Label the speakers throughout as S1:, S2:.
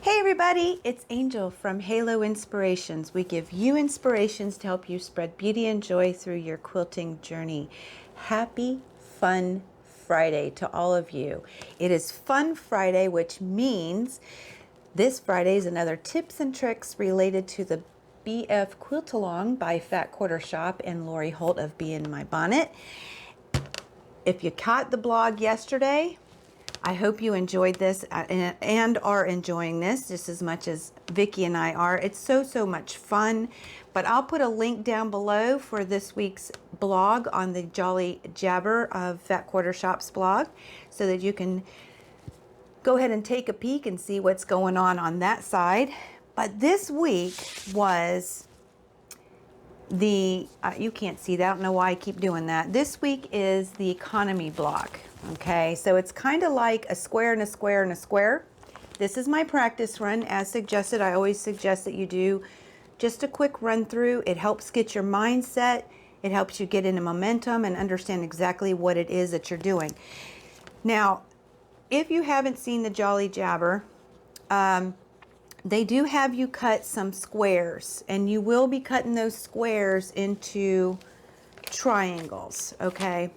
S1: Hey everybody, it's Angel from Halo Inspirations. We give you inspirations to help you spread beauty and joy through your quilting journey. Happy Fun Friday to all of you. It is Fun Friday, which means this Friday is another tips and tricks related to the BF Quilt Along by Fat Quarter Shop and Lori Holt of My Bonnet. If you caught the blog yesterday, I hope you enjoyed this and are enjoying this just as much as Vicki and I are. It's so much fun, but I'll put a link down below for this week's blog on the Jolly Jabber of Fat Quarter Shop's blog so that you can go ahead and take a peek and see what's going on that side. But this week was the, you can't see that, I don't know why I keep doing that. This week is the economy block. Okay, so it's kind of like a square and a square and a square. This is my practice run as suggested. I always suggest that you do just a quick run through. It helps get your mindset. It helps you get into momentum and understand exactly what it is that you're doing. Now, if you haven't seen the Jolly Jabber, they do have you cut some squares, and you will be cutting those squares into triangles, okay?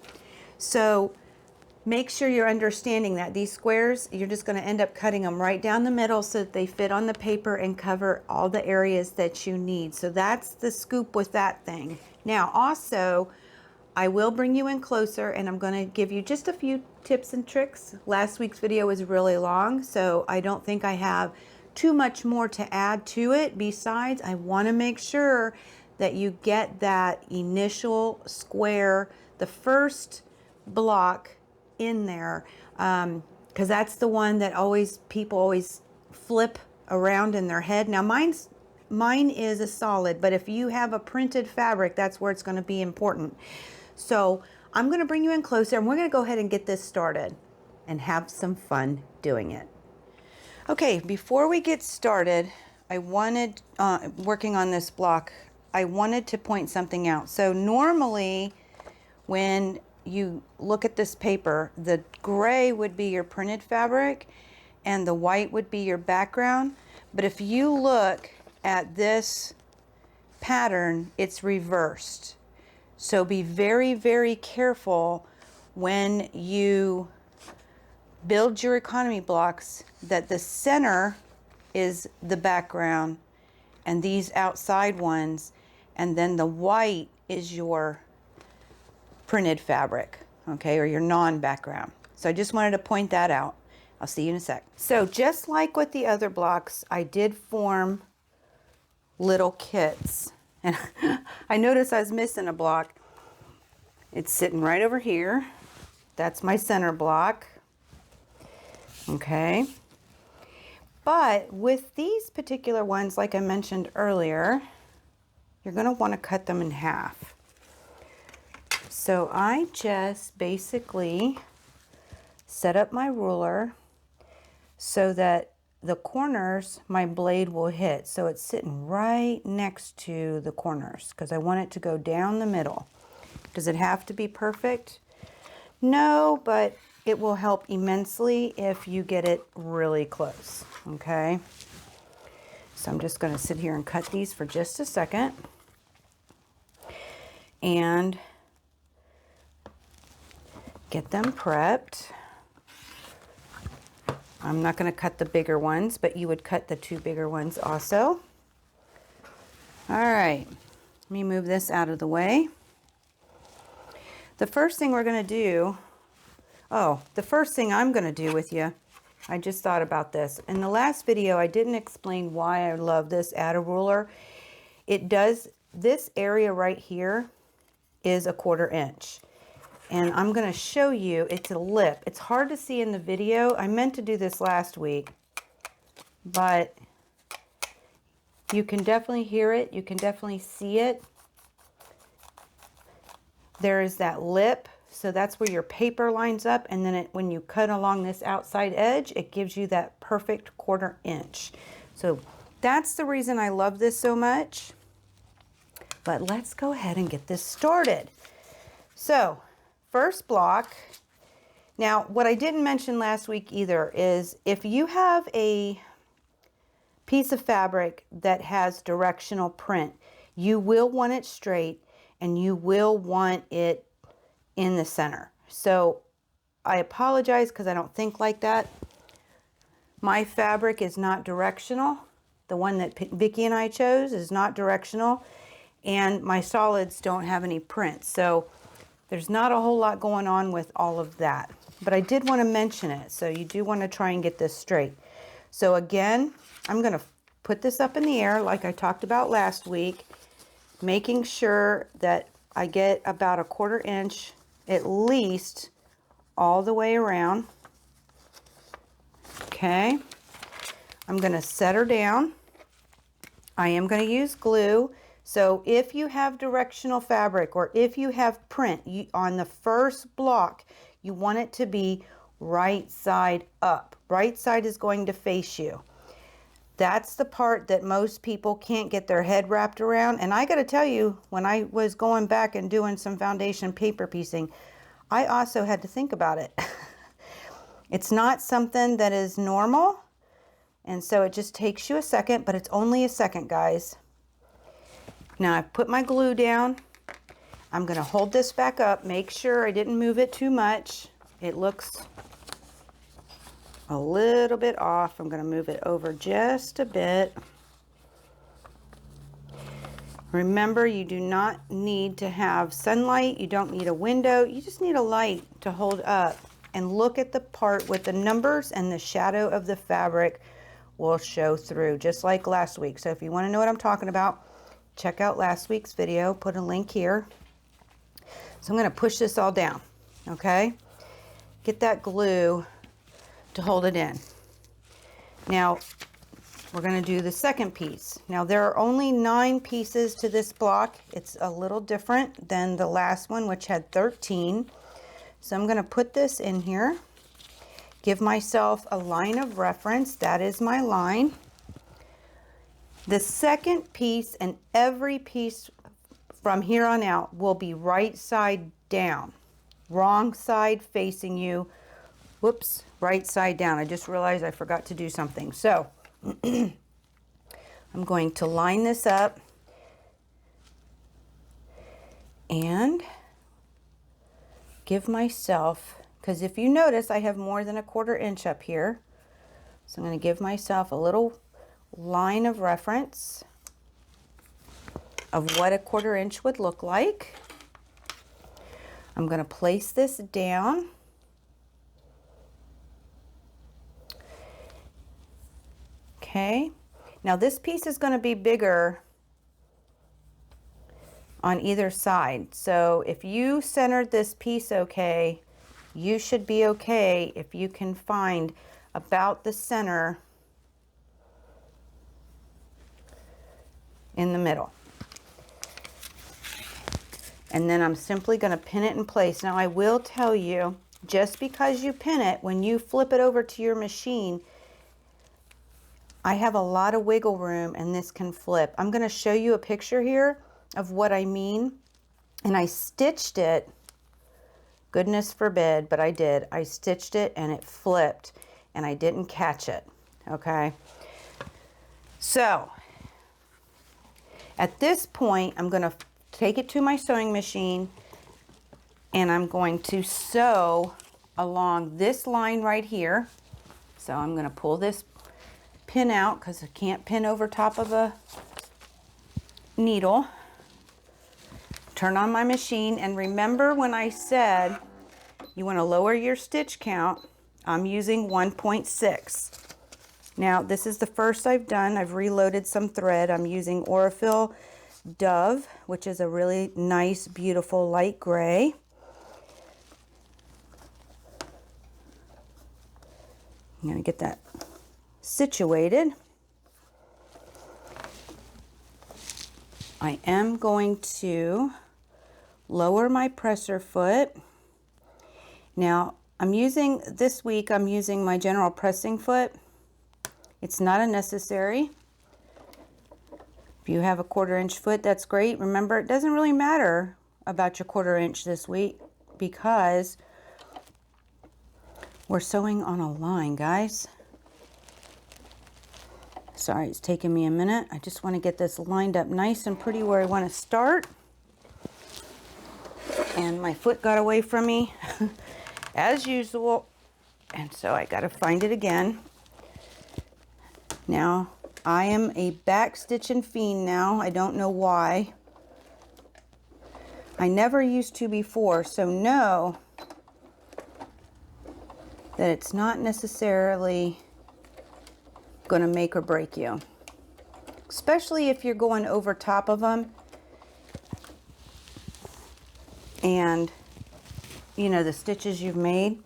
S1: So make sure you're understanding that these squares, you're just going to end up cutting them right down the middle so that they fit on the paper and cover all the areas that you need. So that's the scoop with that thing. Now also, I will bring you in closer and I'm going to give you just a few tips and tricks. Last week's video was really long, so I don't think I have too much more to add to it. Besides, I want to make sure that you get that initial square, the first block in there, because that's the one that people always flip around in their head. Now mine is a solid, but if you have a printed fabric, that's where it's going to be important. So I'm going to bring you in closer and we're going to go ahead and get this started and have some fun doing it. Okay, before we get started, I wanted, working on this block, I wanted to point something out. So normally when you look at this paper, the gray would be your printed fabric and the white would be your background. But if you look at this pattern, it's reversed. So be very careful when you build your economy blocks that the center is the background and these outside ones, and then the white is your printed fabric, okay, or your non-background. So I just wanted to point that out. I'll see you in a sec. So just like with the other blocks, I did form little kits. And I noticed I was missing a block. It's sitting right over here. That's my center block. Okay. But with these particular ones, like I mentioned earlier, you're going to want to cut them in half. So I just basically set up my ruler so that the corners my blade will hit. So it's sitting right next to the corners because I want it to go down the middle. Does it have to be perfect? No, but it will help immensely if you get it really close, okay? So I'm just going to sit here and cut these for just a second. And get them prepped. I'm not going to cut the bigger ones, but you would cut the two bigger ones also. All right, let me move this out of the way. The first thing we're going to do, the first thing I'm going to do with you, I just thought about this. In the last video, I didn't explain why I love this add a ruler. It does, this area right here is a 1/4 inch. And I'm going to show you, it's a lip. It's hard to see in the video. I meant to do this last week, but you can definitely hear it. You can definitely see it. There is that lip. So that's where your paper lines up. And then when you cut along this outside edge, it gives you that perfect 1/4 inch. So that's the reason I love this so much. But let's go ahead and get this started. So first block. Now, what I didn't mention last week either is if you have a piece of fabric that has directional print. You will want it straight and you will want it in the center. So I apologize because I don't think like that. My fabric is not directional. The one that Vicki and I chose is not directional, and my solids don't have any print. So there's not a whole lot going on with all of that. But I did want to mention it, so you do want to try and get this straight. So again, I'm going to put this up in the air like I talked about last week, making sure that I get about a 1/4 inch at least all the way around. Okay, I'm going to set her down. I am going to use glue. So if you have directional fabric or if you have print on the first block, you want it to be right side up. Right side is going to face you. That's the part that most people can't get their head wrapped around. And I got to tell you, when I was going back and doing some foundation paper piecing, I also had to think about it. It's not something that is normal, and so it just takes you a second, but it's only a second, guys. Now I've put my glue down. I'm going to hold this back up, make sure I didn't move it too much. It looks a little bit off. I'm going to move it over just a bit. Remember, you do not need to have sunlight. You don't need a window. You just need a light to hold up and look at the part with the numbers, and the shadow of the fabric will show through, just like last week. So if you want to know what I'm talking about, check out last week's video. Put a link here. So I'm going to push this all down, okay? Get that glue to hold it in. Now, we're going to do the second piece. Now, there are only 9 pieces to this block. It's a little different than the last one, which had 13. So I'm going to put this in here, give myself a line of reference. That is my line. The second piece and every piece from here on out will be right side down, wrong side facing you. Whoops, right side down. I just realized I forgot to do something. So I'm going to line this up and give myself, because if you notice, I have more than a 1/4 inch up here. So I'm going to give myself a little line of reference of what a 1/4 inch would look like. I'm going to place this down. Okay, now this piece is going to be bigger on either side. So if you centered this piece okay, you should be okay if you can find about the center in the middle. And then I'm simply going to pin it in place. Now I will tell you, just because you pin it, when you flip it over to your machine, I have a lot of wiggle room and this can flip. I'm going to show you a picture here of what I mean. And I stitched it, goodness forbid, but I did. I stitched it and it flipped and I didn't catch it. Okay. So at this point, I'm going to take it to my sewing machine and I'm going to sew along this line right here. So I'm going to pull this pin out because I can't pin over top of a needle. Turn on my machine, and remember when I said you want to lower your stitch count, I'm using 1.6. Now this is the first I've done. I've reloaded some thread. I'm using Aurifil Dove, which is a really nice, beautiful light gray. I'm going to get that situated. I am going to lower my presser foot. Now this week I'm using my general pressing foot. It's not a necessary. If you have a 1/4 inch foot, that's great. Remember, it doesn't really matter about your 1/4 inch this week because we're sewing on a line, guys. Sorry, it's taking me a minute. I just want to get this lined up nice and pretty where I want to start. And my foot got away from me as usual. And so I got to find it again. Now, I am a back stitching fiend now. I don't know why. I never used to before, so know that it's not necessarily going to make or break you. Especially if you're going over top of them and, you know, the stitches you've made.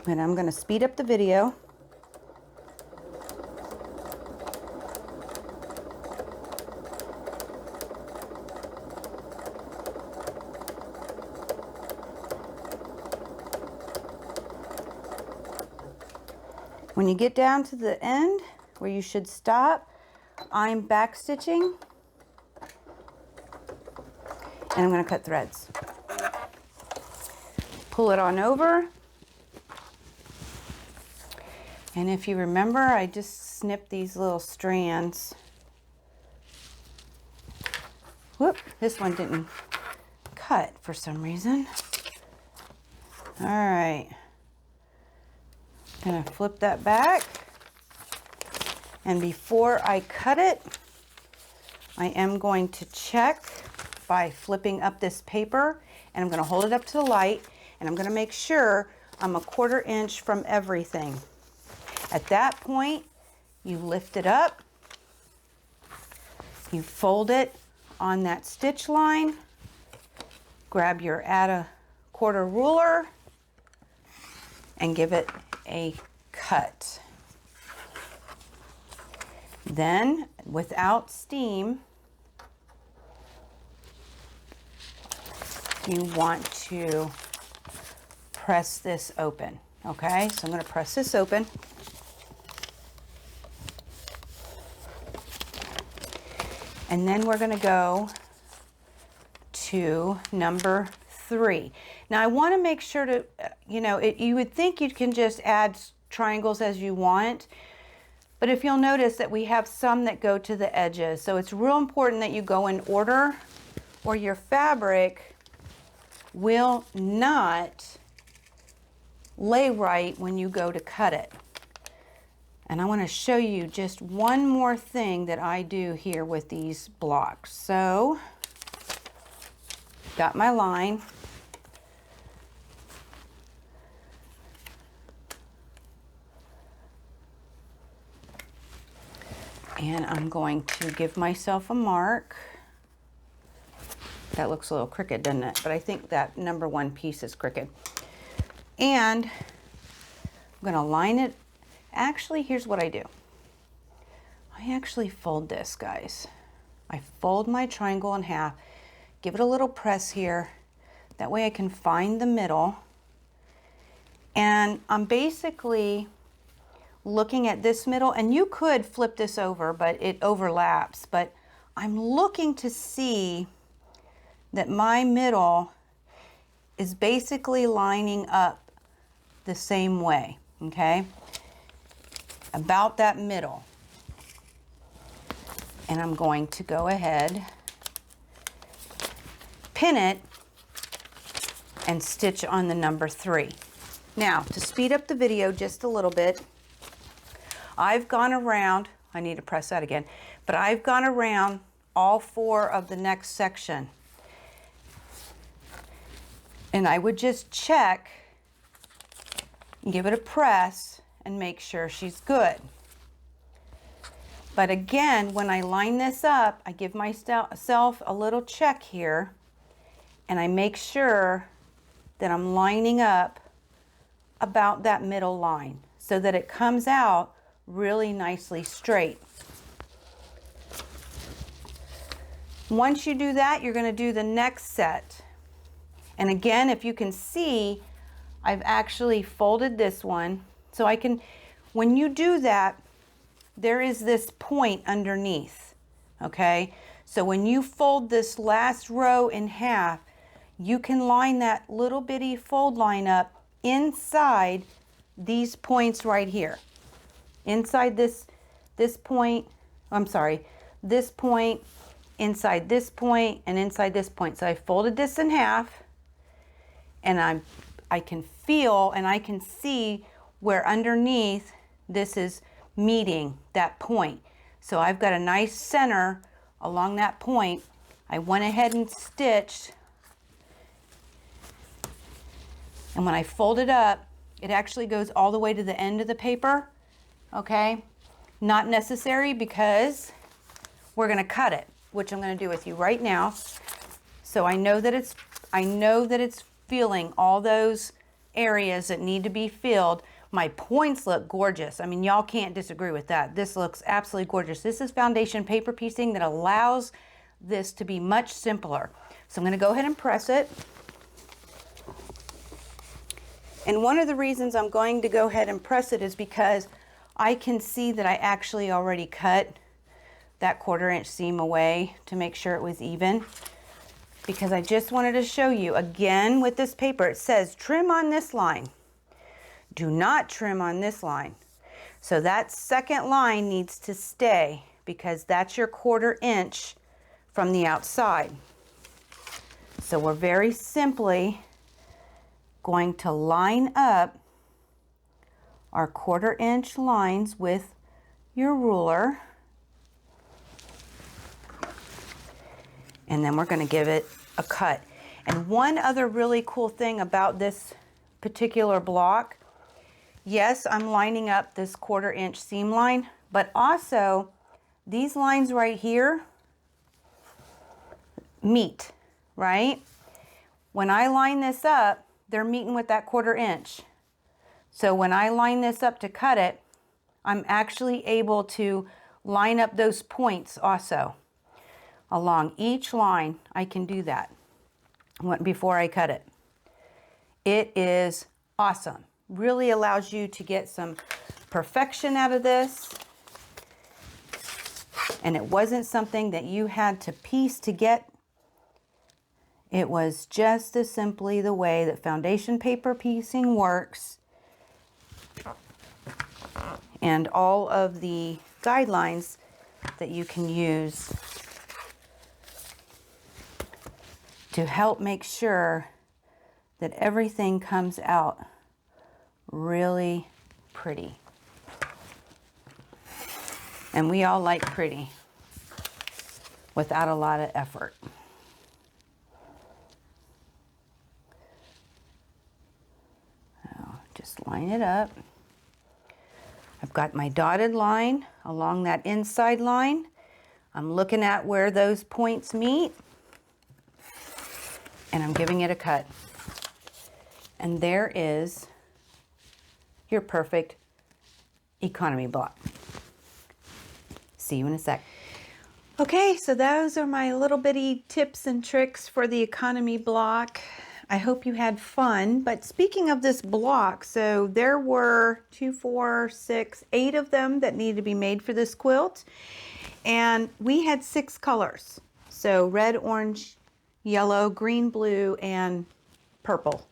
S1: And I'm going to speed up the video. When you get down to the end where you should stop, I'm back stitching and I'm going to cut threads. Pull it on over. And if you remember, I just snipped these little strands. Whoop, this one didn't cut for some reason. All right. Gonna flip that back. And before I cut it, I am going to check by flipping up this paper, and I'm gonna hold it up to the light, and I'm gonna make sure I'm 1/4 inch from everything. At that point, you lift it up, you fold it on that stitch line, grab your add a 1/4 ruler, and give it a cut. Then, without steam, you want to press this open. Okay, so I'm going to press this open. And then we're going to go to number 3. Now I want to make sure to, you know, you would think you can just add triangles as you want, but if you'll notice that we have some that go to the edges. So it's real important that you go in order or your fabric will not lay right when you go to cut it. And I want to show you just one more thing that I do here with these blocks. So, got my line. And I'm going to give myself a mark. That looks a little crooked, doesn't it? But I think that number 1 piece is crooked. And I'm going to line it. Actually, here's what I do. I actually fold this, guys. I fold my triangle in half, give it a little press here. That way I can find the middle. And I'm basically looking at this middle, and you could flip this over, but it overlaps. But I'm looking to see that my middle is basically lining up the same way, okay? About that middle. And I'm going to go ahead, pin it, and stitch on the number 3. Now, to speed up the video just a little bit, I've gone around, I need to press that again, but I've gone around all 4 of the next section. And I would just check, give it a press, and make sure she's good. But again, when I line this up, I give myself a little check here, and I make sure that I'm lining up about that middle line so that it comes out really nicely straight. Once you do that, you're going to do the next set. And again, if you can see, I've actually folded this one. So I can, when you do that, there is this point underneath, okay? So when you fold this last row in half, you can line that little bitty fold line up inside these points right here. inside this point, I'm sorry, this point, inside this point, and inside this point. So I folded this in half, and I can feel and I can see where underneath this is meeting that point. So I've got a nice center along that point. I went ahead and stitched, and when I fold it up, it actually goes all the way to the end of the paper. Okay, not necessary because we're going to cut it, which I'm going to do with you right now. So I know that it's filling all those areas that need to be filled. My points look gorgeous. I mean, y'all can't disagree with that. This looks absolutely gorgeous. This is foundation paper piecing that allows this to be much simpler. So I'm going to go ahead and press it. And one of the reasons I'm going to go ahead and press it is because I can see that I actually already cut that 1/4 inch seam away to make sure it was even, because I just wanted to show you again with this paper. It says trim on this line. Do not trim on this line. So that second line needs to stay because that's your 1/4 inch from the outside. So we're very simply going to line up our 1/4 inch lines with your ruler. And then we're going to give it a cut. And one other really cool thing about this particular block, yes, I'm lining up this 1/4 inch seam line, but also these lines right here meet, right? When I line this up, they're meeting with that 1/4 inch. So when I line this up to cut it, I'm actually able to line up those points also. Along each line, I can do that before I cut it. It is awesome. Really allows you to get some perfection out of this. And it wasn't something that you had to piece to get. It was just as simply the way that foundation paper piecing works. And all of the guidelines that you can use to help make sure that everything comes out really pretty. And we all like pretty without a lot of effort. Now, just line it up. I've got my dotted line along that inside line. I'm looking at where those points meet, and I'm giving it a cut. And there is your perfect economy block. See you in a sec. Okay, so those are my little bitty tips and tricks for the economy block. I hope you had fun. But speaking of this block, so there were 2, 4, 6, 8 of them that needed to be made for this quilt. And we had 6 colors. So red, orange, yellow, green, blue, and purple.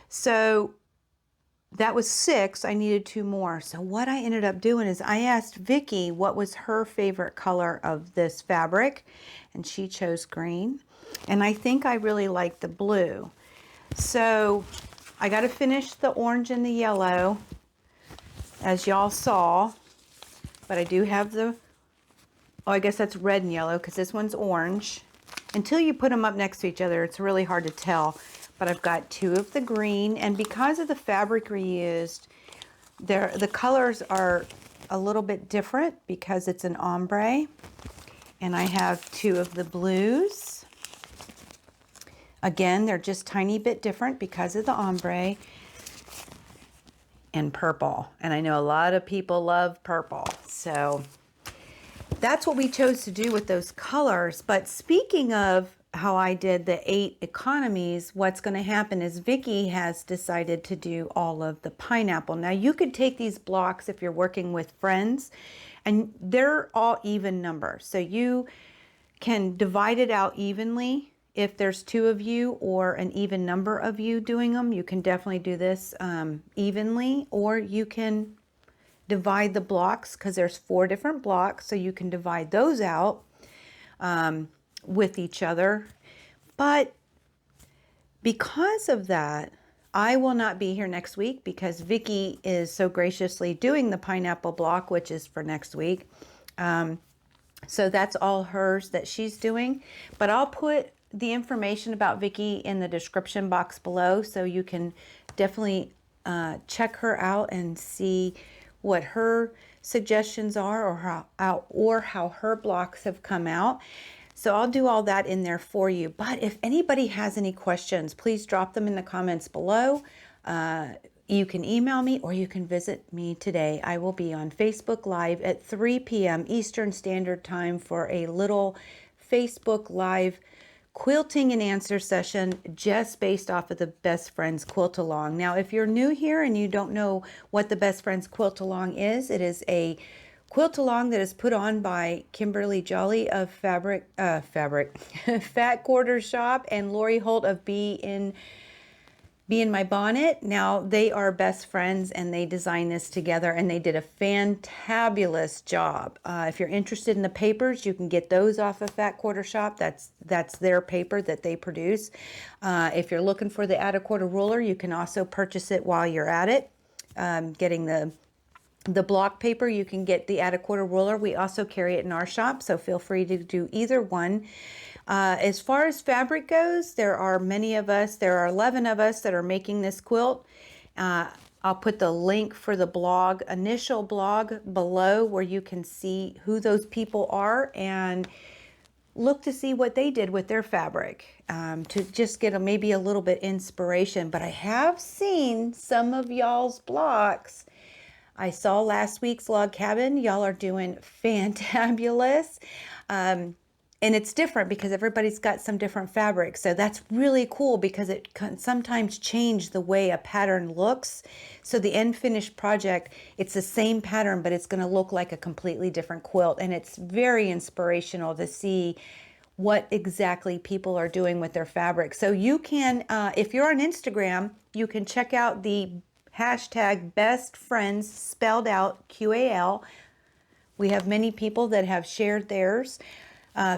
S1: So that was 6. I needed 2 more. So what I ended up doing is I asked Vicki what was her favorite color of this fabric, and she chose green. And I think I really like the blue. So I got to finish the orange and the yellow, as y'all saw. But I do have the, oh, I guess that's red and yellow because this one's orange. Until you put them up next to each other, it's really hard to tell. But I've got 2 of the green, and because of the fabric reused, the colors are a little bit different because it's an ombre. And I have 2 of the blues. Again, they're just tiny bit different because of the ombre. And purple. And I know a lot of people love purple. So that's what we chose to do with those colors. But speaking of how I did the 8 economies, what's going to happen is Vicki has decided to do all of the pineapple. Now you could take these blocks if you're working with friends, and they're all even numbers. So you can divide it out evenly. If there's 2 of you or an even number of you doing them, you can definitely do this evenly, or you can divide the blocks because there's 4 different blocks, so you can divide those out with each other. But because of that, I will not be here next week because Vicki is so graciously doing the pineapple block, which is for next week. So that's all hers that she's doing. But I'll put the information about Vicki in the description box below, so you can definitely check her out and see what her suggestions are, or how her blocks have come out. So I'll do all that in there for you. But if anybody has any questions, please drop them in the comments below. You can email me or you can visit me today. I will be on Facebook Live at 3 p.m. Eastern Standard Time for a little Facebook Live quilting and answer session just based off of the Best Friends Quilt Along. Now, if you're new here and you don't know what the Best Friends Quilt Along is, it is a quilt along that is put on by Kimberly Jolly of Fat Quarter Shop, and Lori Holt of My Bonnet. Now, they are best friends and they designed this together, and they did a fantabulous job. If you're interested in the papers, you can get those off of Fat Quarter Shop. That's their paper that they produce. If you're looking for the add a quarter ruler, you can also purchase it while you're at it. Getting the block paper, you can get the add a quarter ruler. We also carry it in our shop, so feel free to do either one. As far as fabric goes, there are many of us. There are 11 of us that are making this quilt. I'll put the link for the blog, initial blog, below, where you can see who those people are and look to see what they did with their fabric, to just get maybe a little bit inspiration. But I have seen some of y'all's blocks. I saw last week's log cabin. Y'all are doing fantabulous. And it's different because everybody's got some different fabrics. So that's really cool because it can sometimes change the way a pattern looks. So the end finished project, it's the same pattern, but it's going to look like a completely different quilt. And it's very inspirational to see what exactly people are doing with their fabric. So you can, if you're on Instagram, you can check out the hashtag best friends, spelled out QAL. We have many people that have shared theirs.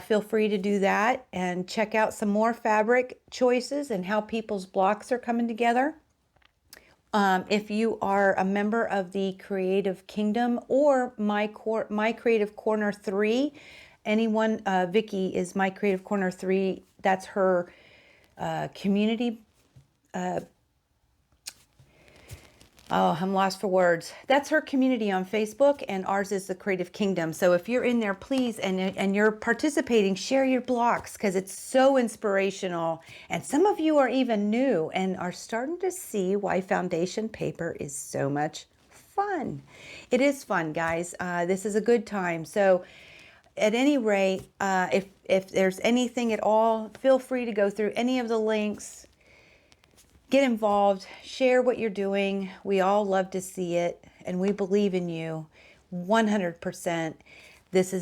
S1: Feel free to do that and check out some more fabric choices and how people's blocks are coming together. If you are a member of the Creative Kingdom or My Creative Corner 3, anyone, Vicki is My Creative Corner 3. That's her community. Oh, I'm lost for words. That's her community on Facebook, and ours is the Creative Kingdom. So if you're in there, please, and you're participating, share your blocks because it's so inspirational. And some of you are even new and are starting to see why foundation paper is so much fun. It is fun, guys. This is a good time. So at any rate, if there's anything at all, feel free to go through any of the links. Get involved, share what you're doing. We all love to see it, and we believe in you 100%. This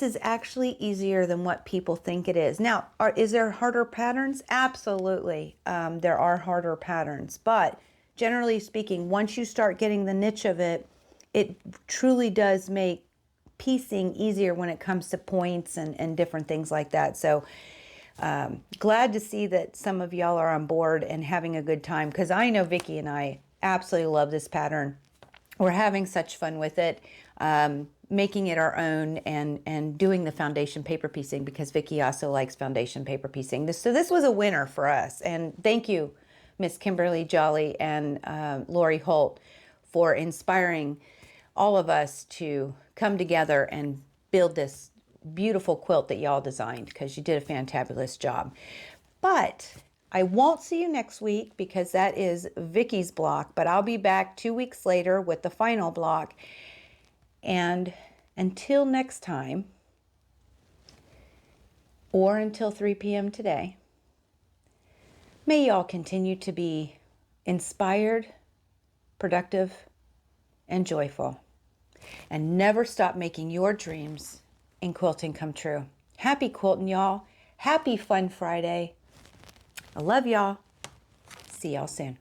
S1: is actually easier than what people think it is. Now, is there harder patterns? Absolutely. There are harder patterns, but generally speaking, once you start getting the niche of it, it truly does make piecing easier when it comes to points and different things like that. So glad to see that some of y'all are on board and having a good time, because I know Vicki and I absolutely love this pattern. We're having such fun with it, making it our own and doing the foundation paper piecing, because Vicki also likes foundation paper piecing. So this was a winner for us. And thank you, Miss Kimberly Jolly and Lori Holt, for inspiring all of us to come together and build this beautiful quilt that y'all designed, because you did a fantabulous job. But I won't see you next week because that is Vicki's block, but I'll be back 2 weeks later with the final block. And until next time, or until 3 p.m. today, may y'all continue to be inspired, productive, and joyful, and never stop making your dreams in quilting come true. Happy quilting, y'all. Happy Fun Friday. I love y'all. See y'all soon.